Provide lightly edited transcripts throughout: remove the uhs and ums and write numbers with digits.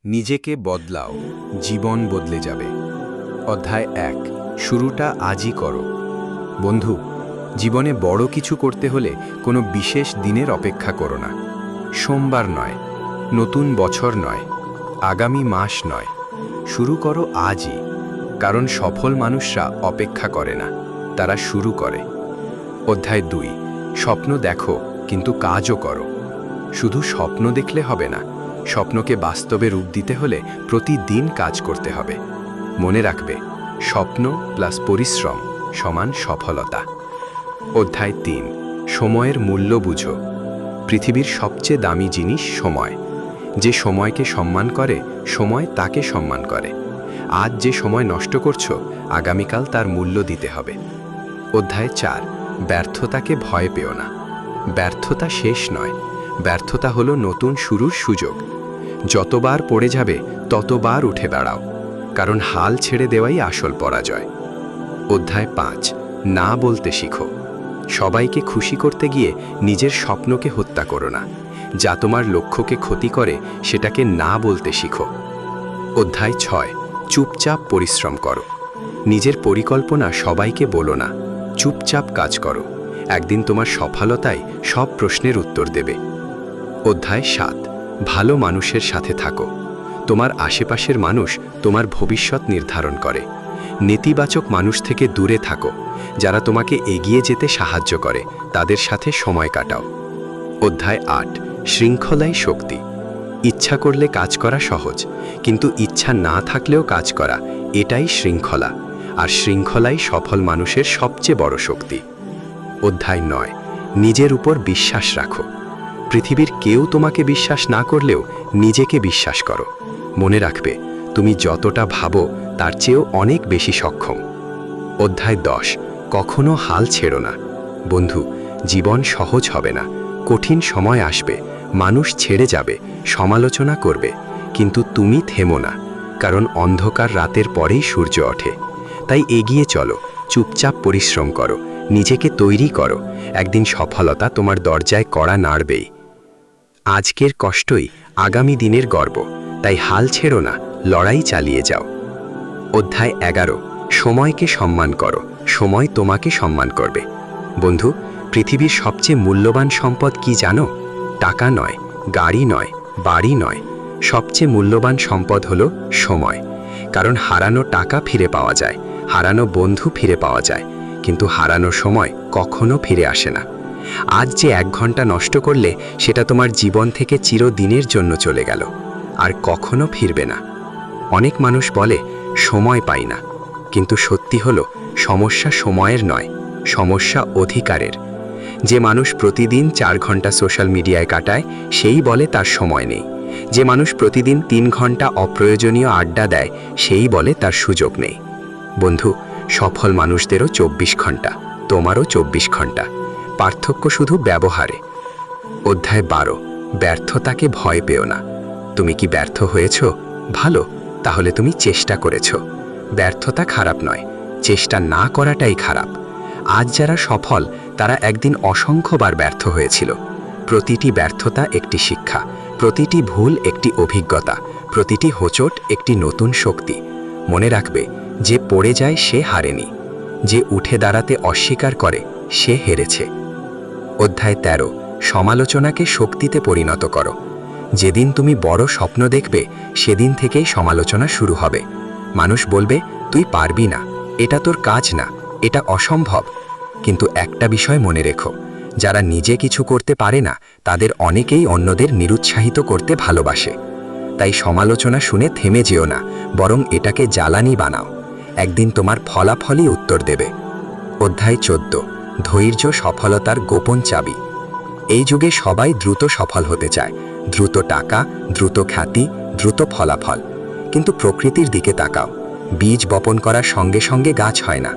নিজেকে বদলাও, জীবন বদলে যাবে। অধ্যায় ১। শুরুটা আজই করো। বন্ধু, জীবনে বড় কিছু করতে হলে কোনো বিশেষ দিনের অপেক্ষা করো না। সোমবার নয়, নতুন বছর নয়, আগামী মাস নয়, শুরু করো আজই। কারণ সফল মানুষরা অপেক্ষা করে না, তারা শুরু করে। অধ্যায় ২। স্বপ্ন দেখো, কিন্তু কাজও করো। শুধু স্বপ্ন দেখলে হবে না, স্বপ্নকে বাস্তবে রূপ দিতে হলে প্রতিদিন কাজ করতে হবে। মনে রাখবে, স্বপ্ন প্লাস পরিশ্রম সমান সফলতা। অধ্যায় ৩। সময়ের মূল্য বুঝো। পৃথিবীর সবচেয়ে দামি জিনিস সময়। যে সময়কে সম্মান করে, সময় তাকে সম্মান করে। আজ যে সময় নষ্ট করছো, আগামীকাল তার মূল্য দিতে হবে। অধ্যায় ৪। ব্যর্থতাকে ভয় পেও না। ব্যর্থতা শেষ নয়, ব্যর্থতা হলো নতুন শুরুর সুযোগ। যতবার পড়ে যাবে ততবার উঠে দাঁড়াও, কারণ হাল ছেড়ে দেওয়াই আসল পরাজয়। অধ্যায় ৫। না বলতে শিখো। সবাইকে খুশি করতে গিয়ে নিজের স্বপ্নকে হত্যা করো না। যা তোমার লক্ষ্যকে ক্ষতি করে, সেটাকে না বলতে শিখো। অধ্যায় ৬। চুপচাপ পরিশ্রম করো। নিজের পরিকল্পনা সবাইকে বলো না, চুপচাপ কাজ করো। একদিন তোমার সফলতাই সব প্রশ্নের উত্তর দেবে। অধ্যায় ৭। ভালো মানুষের সাথে থাকো। তোমার আশেপাশের মানুষ তোমার ভবিষ্যৎ নির্ধারণ করে। নেতিবাচক মানুষ থেকে দূরে থাকো। যারা তোমাকে এগিয়ে যেতে সাহায্য করে, তাদের সাথে সময় কাটাও। অধ্যায় ৮। শৃঙ্খলাই শক্তি। ইচ্ছা করলে কাজ করা সহজ, কিন্তু ইচ্ছা না থাকলেও কাজ করা, এটাই শৃঙ্খলা। আর শৃঙ্খলাই সফল মানুষের সবচেয়ে বড় শক্তি। অধ্যায় ৯। নিজের উপর বিশ্বাস রাখো। পৃথিবীর কেউ তোমাকে বিশ্বাস না করলেও নিজেকে বিশ্বাস করো। মনে রাখবে, তুমি যতটা ভাবো তার চেয়েও অনেক বেশি সক্ষম। অধ্যায় ১০। কখনো হাল ছেড়ো না। বন্ধু, জীবন সহজ হবে না, কঠিন সময় আসবে, মানুষ ছেড়ে যাবে, সমালোচনা করবে, কিন্তু তুমি থেমো না। কারণ অন্ধকার রাতের পরেই সূর্য ওঠে। তাই এগিয়ে চলো, চুপচাপ পরিশ্রম করো, নিজেকে তৈরি করো। একদিন সফলতা তোমার দরজায় কড়া নাড়বেই। আজকের কষ্টই আগামী দিনের গর্ব, তাই হাল ছেড়ো না, লড়াই চালিয়ে যাও। অধ্যায় ১১। সময়কে সম্মান করো, সময় তোমাকে সম্মান করবে। বন্ধু, পৃথিবীর সবচেয়ে মূল্যবান সম্পদ কি জানো? টাকা নয়, গাড়ি নয়, বাড়ি নয়, সবচেয়ে মূল্যবান সম্পদ হলো সময়। কারণ হারানো টাকা ফিরে পাওয়া যায়, হারানো বন্ধু ফিরে পাওয়া যায়, কিন্তু হারানো সময় কখনো ফিরে আসে না। আজ যে ১ ঘন্টা নষ্ট করলে, সেটা তোমার জীবন থেকে চিরদিনের জন্য চলে গেল, আর কখনো ফিরবে না। অনেক মানুষ বলে সময় পাই না, কিন্তু সত্যি হলো, সমস্যা সময়ের নয়, সমস্যা অধিকারের। যে মানুষ প্রতিদিন ৪ ঘন্টা সোশ্যাল মিডিয়ায় কাটায়, সেই বলে তার সময় নেই। যে মানুষ প্রতিদিন ৩ ঘন্টা অপ্রয়োজনীয় আড্ডা দেয়, সেই বলে তার সুযোগ নেই। বন্ধু, সফল মানুষদেরও ২৪ ঘন্টা, তোমারও ২৪ ঘন্টা, পার্থক্য শুধু ব্যবহারে। অধ্যায় ১২। ব্যর্থতাকে ভয় পেও না। তুমি কি ব্যর্থ হয়েছ? ভালো, তাহলে তুমি চেষ্টা করেছ। ব্যর্থতা খারাপ নয়, চেষ্টা না করাটাই খারাপ। আজ যারা সফল, তারা একদিন অসংখ্যবার ব্যর্থ হয়েছিল। প্রতিটি ব্যর্থতা একটি শিক্ষা, প্রতিটি ভুল একটি অভিজ্ঞতা, প্রতিটি হোঁচট একটি নতুন শক্তি। মনে রাখবে, যে পড়ে যায় সে হারেনি, যে উঠে দাঁড়াতে অস্বীকার করে সে হেরেছে। অধ্যায় ১৩। সমালোচনাকে শক্তিতে পরিণত করো। যেদিন তুমি বড় স্বপ্ন দেখবে, সেদিন থেকেই সমালোচনা শুরু হবে। মানুষ বলবে, তুই পারবি না, এটা তোর কাজ না, এটা অসম্ভব। কিন্তু একটা বিষয় মনে রেখো, যারা নিজে কিছু করতে পারে না, তাদের অনেকেই অন্যদের নিরুৎসাহিত করতে ভালোবাসে। তাই সমালোচনা শুনে থেমে যেও না, বরং এটাকে জ্বালানি বানাও। একদিন তোমার ফলাফলই উত্তর দেবে। অধ্যায় ১৪। ধৈর্য সফলতার গোপন চাবি। এই যুগে সবাই দ্রুত সফল হতে চায়, দ্রুত টাকা, দ্রুত খ্যাতি, দ্রুত ফলাফল। কিন্তু প্রকৃতির দিকে তাকাও, বীজ বপন করার সঙ্গে সঙ্গে গাছ হয় না।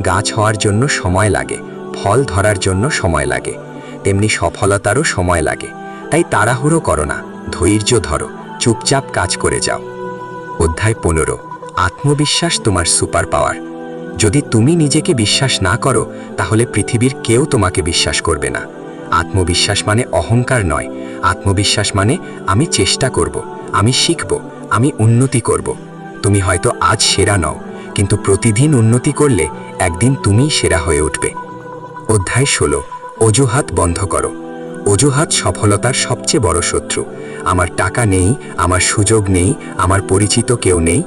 গাছ হওয়ার জন্য সময় লাগে, ফল ধরার জন্য সময় লাগে, তেমনি সফলতারও সময় লাগে। তাই তাড়াহুড়ো করো না, ধৈর্য ধরো, চুপচাপ কাজ করে যাও। অধ্যায় ১৫। আত্মবিশ্বাস তোমার সুপার পাওয়ার। যদি তুমি নিজেকে বিশ্বাস না করো, তাহলে পৃথিবীর কেউ তোমাকে বিশ্বাস করবে না। আত্মবিশ্বাস মানে অহংকার নয়, আত্মবিশ্বাস মানে আমি চেষ্টা করব, আমি শিখব, আমি উন্নতি করব। তুমি হয়তো আজ সেরা নও, কিন্তু প্রতিদিন উন্নতি করলে একদিন তুমিই সেরা হয়ে উঠবে। অধ্যায় 16, অজুহাত বন্ধ করো। অজুহাত সফলতার সবচেয়ে বড় শত্রু। আমার টাকা নেই, আমার সুযোগ নেই, আমার পরিচিত কেউ নেই,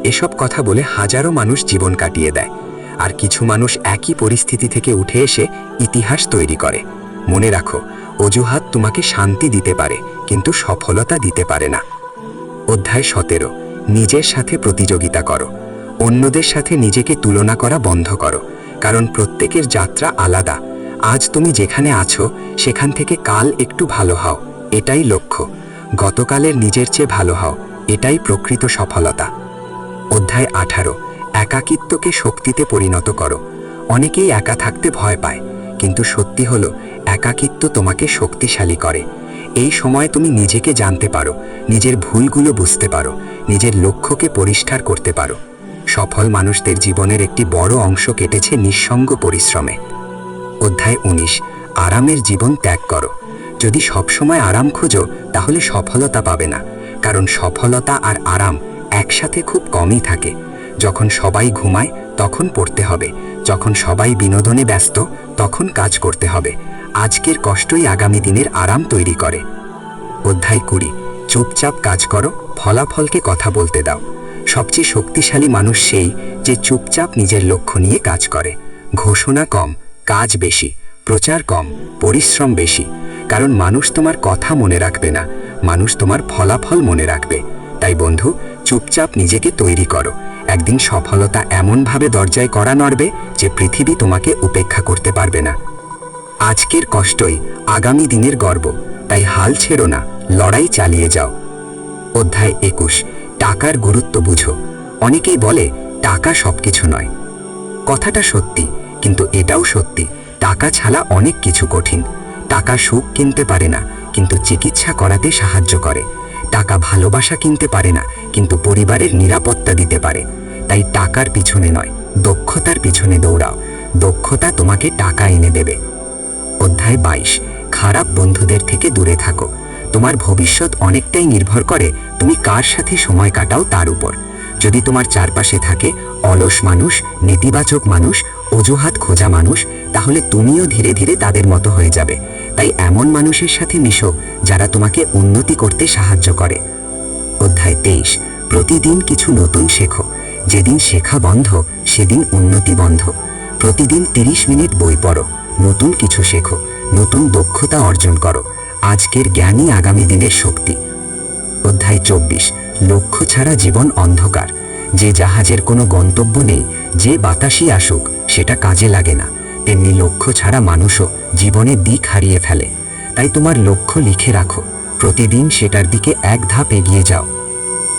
এসব কথা বলে হাজারো মানুষ জীবন কাটিয়ে দেয়। আর কিছু মানুষ একই পরিস্থিতি থেকে উঠে এসে ইতিহাস তৈরি করে। মনে রাখো, অজুহাত তোমাকে শান্তি দিতে পারে, কিন্তু সফলতা দিতে পারে না। অধ্যায় 17, নিজের সাথে প্রতিযোগিতা করো। অন্যদের সাথে নিজেকে তুলনা করা বন্ধ করো, কারণ প্রত্যেকের যাত্রা আলাদা। আজ তুমি যেখানে আছো সেখান থেকে কাল একটু ভালো হও, এটাই লক্ষ্য। গতকালের নিজের চেয়ে ভালো হও, এটাই প্রকৃত সফলতা। অধ্যায় 18, একাকিত্বকে শক্তিতে পরিণত করো। অনেকেই একা থাকতে ভয় পায়, কিন্তু সত্যি হলো একাকিত্ব তোমাকে শক্তিশালী করে। এই সময় তুমি নিজেকে জানতে পারো, নিজের ভুলগুলো বুঝতে পারো, নিজের লক্ষ্যকে পরিষ্কার করতে পারো। সফল মানুষদের জীবনের একটি বড় অংশ কেটেছে নিঃসঙ্গ পরিশ্রমে। অধ্যায় 19, আরামের জীবন ত্যাগ করো। যদি সবসময় আরাম খোঁজো তাহলে সফলতা পাবে না, কারণ সফলতা আর আরাম একসাথে খুব কমই থাকে। যখন সবাই ঘুমায় তখন পড়তে হবে, যখন সবাই বিনোদনে ব্যস্ত তখন কাজ করতে হবে। আজকের কষ্টই আগামী দিনের আরাম তৈরি করে। অধ্যায় 20, চুপচাপ কাজ করো, ফলাফলকে কথা বলতে দাও। সবচেয়ে শক্তিশালী মানুষ সেই যে চুপচাপ নিজের লক্ষ্য নিয়ে কাজ করে। ঘোষণা কম, কাজ বেশি, প্রচার কম, পরিশ্রম বেশি। কারণ মানুষ তোমার কথা মনে রাখবে না, মানুষ তোমার ফলাফল মনে রাখবে। তাই বন্ধু, চুপচাপ নিজেকে তৈরি করো। একদিন সফলতা এমনভাবে দরজায় কড়া নাড়বে যে পৃথিবী তোমাকে উপেক্ষা করতে পারবে না। আজকের কষ্টই আগামী দিনের গর্ব, তাই হাল ছেড়ো না, লড়াই চালিয়ে যাও। অধ্যায় 21, টাকার গুরুত্ব বুঝো। অনেকেই বলে টাকা সবকিছু নয়। কথাটা সত্যি, কিন্তু এটাও সত্যি টাকা ছাড়া অনেক কিছু কঠিন। টাকা সুখ কিনতে পারে না, কিন্তু চিকিৎসা করাতে সাহায্য করে। টাকা ভালোবাসা কিনতে পারে না, কিন্তু পরিবারের নিরাপত্তা দিতে পারে। তাই টাকার পিছনে নয়, দক্ষতার পিছনে দৌড়াও। দক্ষতা তোমাকে টাকা এনে দেবে। অধ্যায় 22, খারাপ বন্ধুদের থেকে দূরে থাকো। তোমার ভবিষ্যৎ অনেকটাই নির্ভর করে তুমি কার সাথে সময় কাটাও তার উপর। যদি তোমার চারপাশে থাকে অলস মানুষ, নেতিবাচক মানুষ, অজুহাত খোঁজা মানুষ, তাহলে তুমিও ধীরে ধীরে তাদের মতো হয়ে যাবে। তাই এমন মানুষের সাথে মিশো যারা তোমাকে উন্নতি করতে সাহায্য করে। অধ্যায় 23, প্রতিদিন কিছু নতুন শেখো। যেদিন শেখা বন্ধ সেদিন উন্নতি বন্ধ। প্রতিদিন 30 মিনিট বই পড়ো, নতুন কিছু শেখো, নতুন দক্ষতা অর্জন করো। আজকের জ্ঞানই আগামী দিনের শক্তি। অধ্যায় 24, লক্ষ্য ছাড়া জীবন অন্ধকার। যে জাহাজের কোনো গন্তব্য নেই, যে বাতাসই আসুক সেটা কাজে লাগে না, তেমনি লক্ষ্য ছাড়া মানুষও জীবনের দিক হারিয়ে ফেলে। তাই তোমার লক্ষ্য লিখে রাখো, প্রতিদিন সেটার দিকে এক ধাপ এগিয়ে যাও।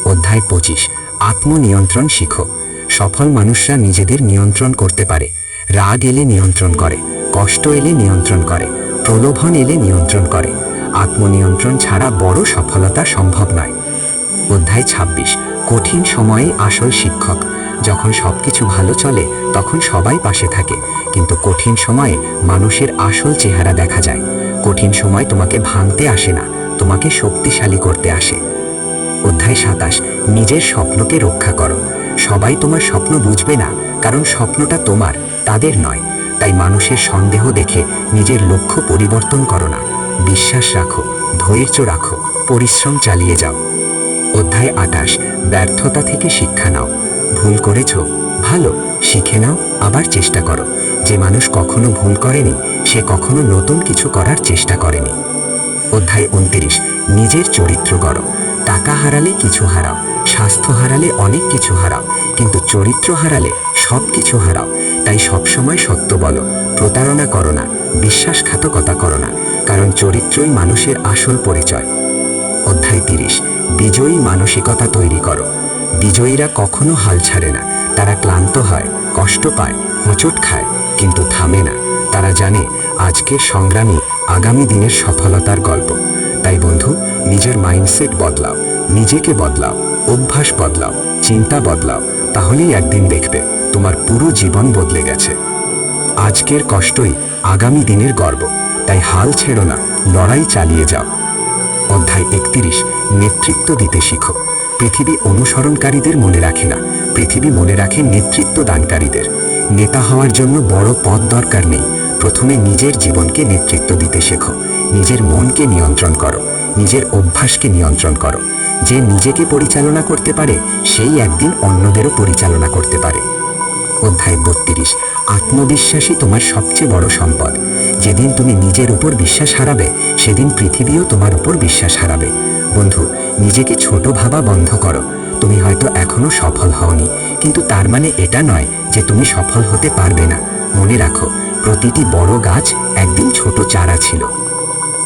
অধ্যায় 25, আত্মনিয়ন্ত্রণ শিখো। সফল মানুষরা নিজেদের নিয়ন্ত্রণ করতে পারে। রাগ এলে নিয়ন্ত্রণ করে, কষ্ট এলে নিয়ন্ত্রণ করে, প্রলোভন এলে নিয়ন্ত্রণ করে। আত্মনিয়ন্ত্রণ ছাড়া বড় সফলতা সম্ভব নয়। অধ্যায় 26, কঠিন সময়ে আসল শিক্ষক। যখন সবকিছু ভালো চলে তখন সবাই পাশে থাকে, কিন্তু কঠিন সময়ে মানুষের আসল চেহারা দেখা যায়। কঠিন সময় তোমাকে ভাঙতে আসে না, তোমাকে শক্তিশালী করতে আসে। অধ্যায় 27, নিজের স্বপ্নকে রক্ষা করো। সবাই তোমার স্বপ্ন বুঝবে না, কারণ স্বপ্নটা তোমার, তাদের নয়। তাই মানুষের সন্দেহ দেখে নিজের লক্ষ্য পরিবর্তন করো না। বিশ্বাস রাখো, ধৈর্য রাখো, পরিশ্রম চালিয়ে যাও। অধ্যায় 28, ব্যর্থতা থেকে শিক্ষা নাও। ভুল করেছ, ভালো, শিখে নাও, আবার চেষ্টা করো। যে মানুষ কখনো ভুল করেনি সে কখনো নতুন কিছু করার চেষ্টা করেনি। অধ্যায় 29, নিজের চরিত্র গড়ো। টাকা হারালে কিছু হারাও, স্বাস্থ্য হারালে অনেক কিছু হারাও, কিন্তু চরিত্র হারালে সব কিছু হারাও। তাই সবসময় সত্য বলো, প্রতারণা করো না, বিশ্বাসঘাতকতা করো না, কারণ চরিত্রই মানুষের আসল পরিচয়। অধ্যায় 30, বিজয়ী মানসিকতা তৈরি করো। বিজয়ীরা কখনো হাল ছাড়ে না। তারা ক্লান্ত হয়, কষ্ট পায়, হোঁচট খায়, কিন্তু থামে না। তারা জানে আজকের সংগ্রামী আগামী দিনের সফলতার গল্প। তাই বন্ধু, নিজের মাইন্ডসেট বদলাও, নিজেকে বদলাও, অভ্যাস বদলাও, চিন্তা বদলাও, তাহলেই একদিন দেখবে তোমার পুরো জীবন বদলে গেছে। আজকের কষ্টই আগামী দিনের গর্ব। তাই হাল ছেড়ো না, লড়াই চালিয়ে যাও। অধ্যায় 31, নেতৃত্ব দিতে শিখো। পৃথিবী অনুসরণকারীদের মনে রাখে না, পৃথিবী মনে রাখে নেতৃত্ব দানকারীদের। নেতা হওয়ার জন্য বড় পদ দরকার নেই, প্রথমে নিজের জীবনকে নেতৃত্ব দিতে শেখো। নিজের মনকে নিয়ন্ত্রণ করো, নিজের অভ্যাসকে নিয়ন্ত্রণ করো। যে নিজেকে পরিচালনা করতে পারে সেই একদিন অন্যদেরও পরিচালনা করতে পারে। অধ্যায় 32। আত্মবিশ্বাসই তোমার সবচেয়ে বড় সম্পদ। যেদিন তুমি নিজের উপর বিশ্বাস হারাবে সেদিন পৃথিবীও তোমার উপর বিশ্বাস হারাবে। বন্ধু, নিজেকে ছোট ভাবা বন্ধ করো। তুমি হয়তো এখনো সফল হওনি, কিন্তু তার মানে এটা নয় যে তুমি সফল হতে পারবে না। মনে রাখো, প্রতিটি বড় গাছ একদিন ছোট চারা ছিল।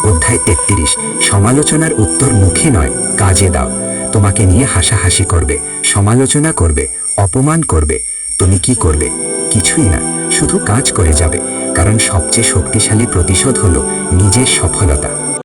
অধ্যায় 33। সমালোচনার উত্তর মুখে নয়, কাজে দাও। তোমাকে নিয়ে হাসাহাসি করবে, সমালোচনা করবে, অপমান করবে। তুমি কি করবে? কিছুই না, শুধু কাজ করে যাবে। কারণ সবচেয়ে শক্তিশালী প্রতিশোধ হলো নিজের সফলতা।